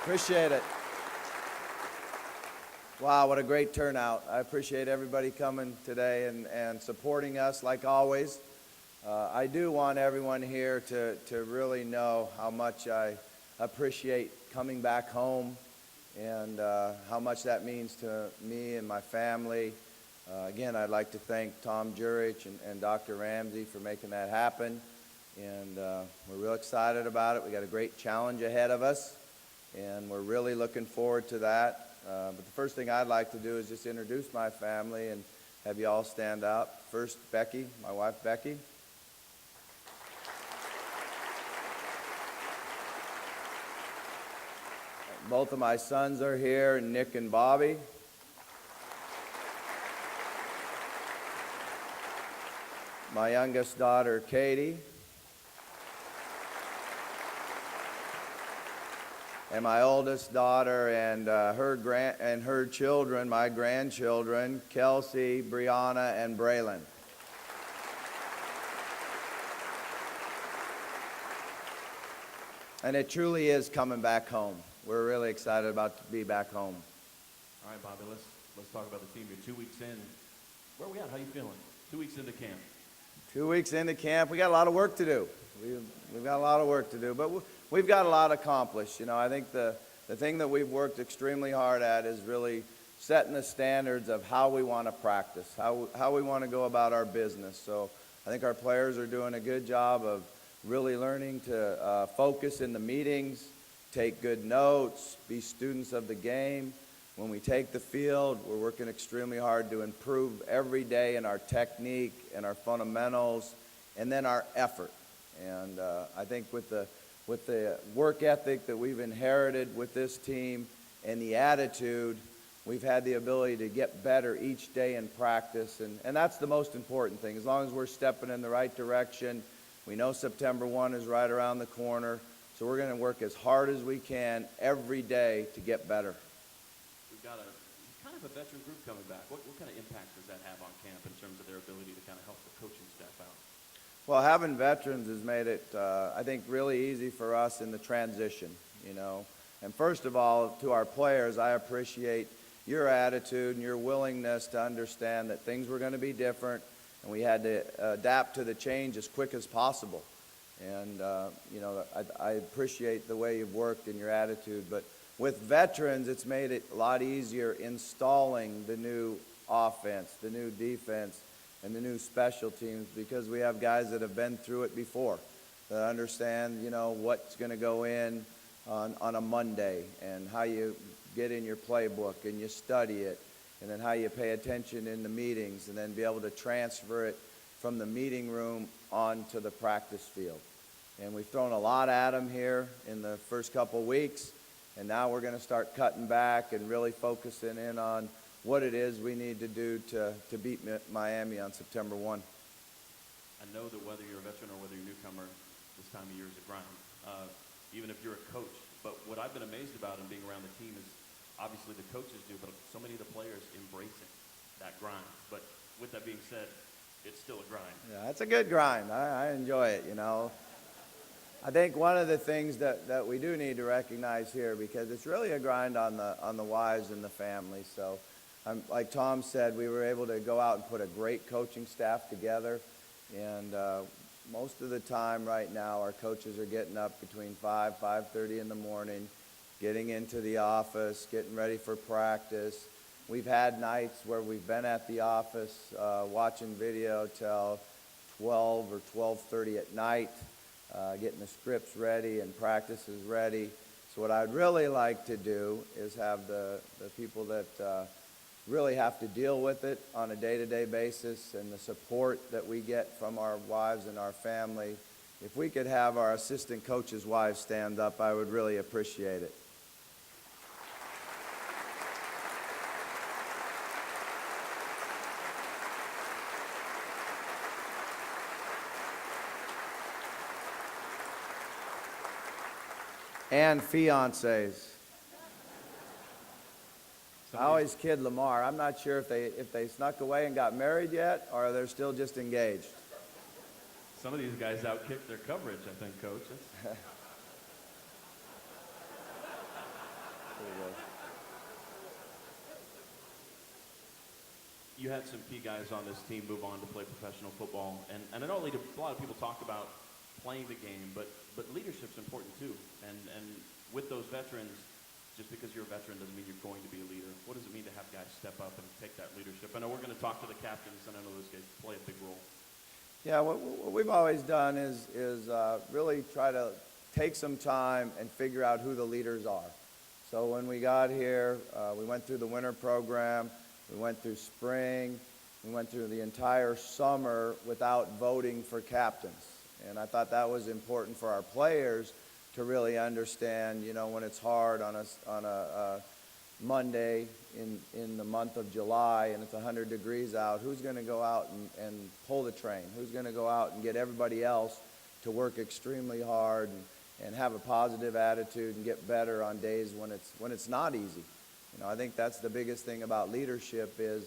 Appreciate it. Wow, what a great turnout. I appreciate everybody coming today and supporting us like always. I do want everyone here to really know how much I appreciate coming back home and how much that means to me and my family. Again, I'd like to thank Tom Jurich and Dr. Ramsey for making that happen. And we're real excited about it. We got a great challenge ahead of us, and we're really looking forward to that. But the first thing I'd like to do is just introduce my family and have you all stand up. First, Becky, my wife Becky. Both of my sons are here, Nick and Bobby. My youngest daughter, Katie. And my oldest daughter and her children, my grandchildren, Kelsey, Brianna, and Braylon. And it truly is coming back home. We're really excited about to be back home. All right, Bobby, let's talk about the team. You're 2 weeks in. Where are we at? How you feeling? 2 weeks into camp. 2 weeks into camp. We got a lot of work to do. We've got a lot of work to do, but we've got a lot accomplished. You know, I think the thing that we've worked extremely hard at is really setting the standards of how we want to practice, how we want to go about our business. So I think our players are doing a good job of really learning to focus in the meetings, take good notes, be students of the game. When we take the field, we're working extremely hard to improve every day in our technique and our fundamentals and then our effort. And I think with the work ethic that we've inherited with this team and the attitude, we've had the ability to get better each day in practice. And that's the most important thing. As long as we're stepping in the right direction, we know September 1 is right around the corner. So we're going to work as hard as we can every day to get better. We've got kind of a veteran group coming back. What kind of impact does that have on camp in terms of their ability to kind of help the coaching staff out? Well, having veterans has made it, I think, really easy for us in the transition, you know. And first of all, to our players, I appreciate your attitude and your willingness to understand that things were going to be different, and we had to adapt to the change as quick as possible. And, you know, I appreciate the way you've worked and your attitude. But with veterans, it's made it a lot easier installing the new offense, the new defense, and the new special teams, because we have guys that have been through it before, that understand, you know, what's going to go in on a Monday and how you get in your playbook and you study it, and then how you pay attention in the meetings, and then be able to transfer it from the meeting room onto the practice field. And we've thrown a lot at them here in the first couple weeks, and now we're going to start cutting back and really focusing in on what it is we need to do to beat Miami on September 1. I know that whether you're a veteran or whether you're a newcomer, this time of year is a grind, even if you're a coach. But what I've been amazed about in being around the team is obviously the coaches do, but so many of the players embracing that grind. But with that being said, it's still a grind. Yeah, it's a good grind. I enjoy it, you know. I think one of the things that we do need to recognize here, because it's really a grind on the wives and the family. So, like Tom said, we were able to go out and put a great coaching staff together. And most of the time right now, our coaches are getting up between 5:30 in the morning, getting into the office, getting ready for practice. We've had nights where we've been at the office watching video till 12 or 12:30 at night, getting the scripts ready and practices ready. So what I'd really like to do is have the people that really have to deal with it on a day-to-day basis, and the support that we get from our wives and our family. If we could have our assistant coaches' wives stand up, I would really appreciate it. And fiancés. I always kid Lamar. I'm not sure if they snuck away and got married yet, or they're still just engaged. Some of these guys outkicked their coverage, I think, Coach. you had some key guys on this team move on to play professional football, and I know a lot of people talk about playing the game, but leadership's important too. And with those veterans, just because you're a veteran doesn't mean you're going to be a leader. What does it mean to have guys step up and take that leadership? I know we're going to talk to the captains, and I know those guys play a big role. Yeah, what we've always done is really try to take some time and figure out who the leaders are. So when we got here, we went through the winter program, we went through spring, we went through the entire summer without voting for captains. And I thought that was important for our players to really understand, you know, when it's hard on a Monday in the month of July and it's 100 degrees out, who's going to go out and pull the train? Who's going to go out and get everybody else to work extremely hard and have a positive attitude and get better on days when it's not easy? You know, I think that's the biggest thing about leadership is,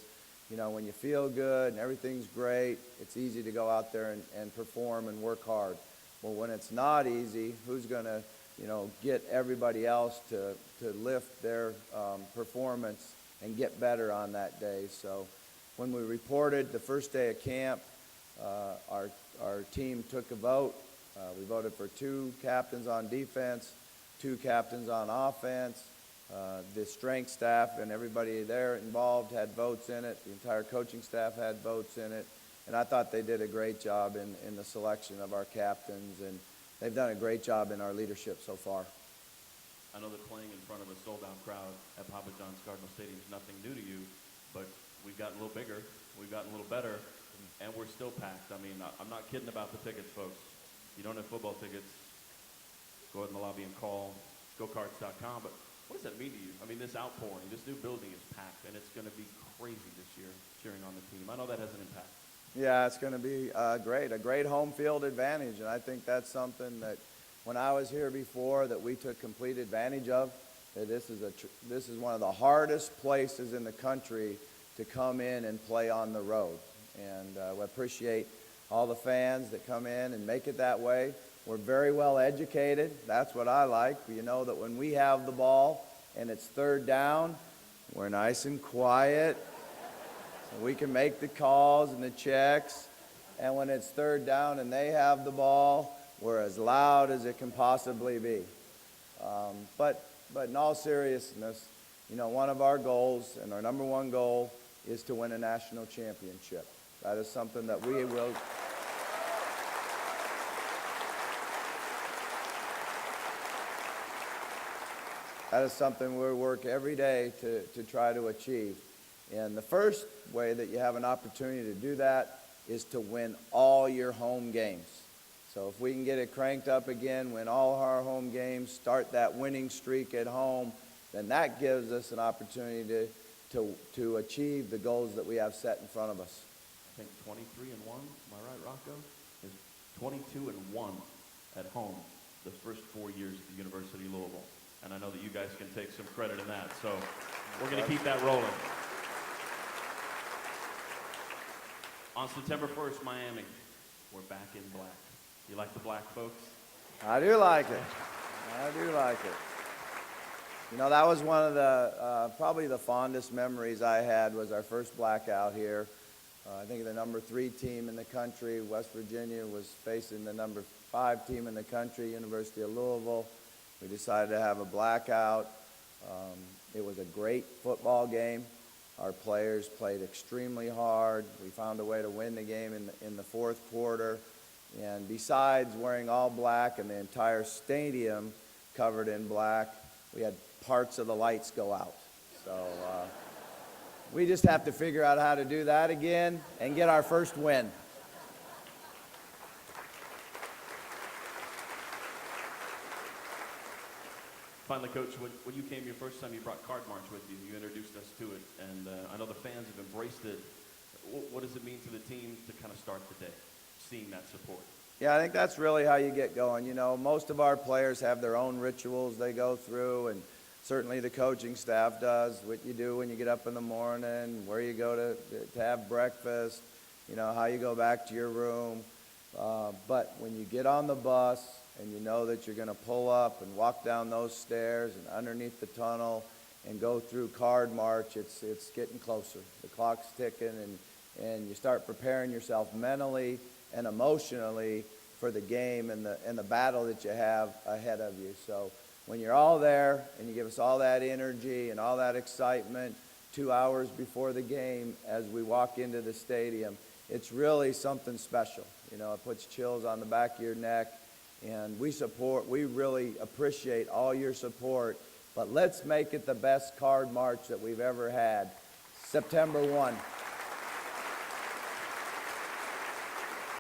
you know, when you feel good and everything's great, it's easy to go out there and perform and work hard. Well, when it's not easy, who's going to, you know, get everybody else to lift their performance and get better on that day? So when we reported the first day of camp, our team took a vote. We voted for 2 captains on defense, 2 captains on offense. The strength staff and everybody there involved had votes in it. The entire coaching staff had votes in it. And I thought they did a great job in the selection of our captains, and they've done a great job in our leadership so far. I know that playing in front of a sold-out crowd at Papa John's Cardinal Stadium is nothing new to you, but we've gotten a little bigger, we've gotten a little better, and we're still packed. I mean, I'm not kidding about the tickets, folks. If you don't have football tickets, go ahead in the lobby and call gocards.com. But what does that mean to you? I mean, this outpouring, this new building is packed, and it's going to be crazy this year cheering on the team. I know that has an impact. Yeah, it's going to be a great home field advantage, and I think that's something that when I was here before that we took complete advantage of. That this is one of the hardest places in the country to come in and play on the road, and we appreciate all the fans that come in and make it that way. We're very well educated. That's what I like. You know that when we have the ball and it's third down, we're nice and quiet. So we can make the calls and the checks. And when it's third down and they have the ball, we're as loud as it can possibly be. But in all seriousness, you know, one of our goals and our number one goal is to win a national championship. That is something that we will. That is something we work every day to try to achieve. And the first way that you have an opportunity to do that is to win all your home games. So if we can get it cranked up again, win all our home games, start that winning streak at home, then that gives us an opportunity to achieve the goals that we have set in front of us. I think 23-1, am I right, Rocco? Is 22-1 at home the first 4 years at the University of Louisville. And I know that you guys can take some credit in that. So we're going to keep that rolling. On September 1st, Miami, we're back in black. You like the black, folks? I do like it. I do like it. You know, that was one of the, probably the fondest memories I had was our first blackout here. I think the number 3 team in the country, West Virginia, was facing the number 5 team in the country, University of Louisville. We decided to have a blackout. It was a great football game. Our players played extremely hard. We found a way to win the game in the fourth quarter. And besides wearing all black and the entire stadium covered in black, we had parts of the lights go out. So we just have to figure out how to do that again and get our first win. Finally, Coach, when you came your first time, you brought Card March with you. You introduced us to it, and I know the fans have embraced it. What does it mean to the team to kind of start the day, seeing that support? Yeah, I think that's really how you get going. You know, most of our players have their own rituals they go through, and certainly the coaching staff does, what you do when you get up in the morning, where you go to have breakfast, you know, how you go back to your room. But when you get on the bus and you know that you're going to pull up and walk down those stairs and underneath the tunnel and go through card march, it's getting closer. The clock's ticking, and you start preparing yourself mentally and emotionally for the game and the battle that you have ahead of you. So when you're all there and you give us all that energy and all that excitement 2 hours before the game as we walk into the stadium, it's really something special. You know, it puts chills on the back of your neck, and we really appreciate all your support. But let's make it the best card march that we've ever had. September 1.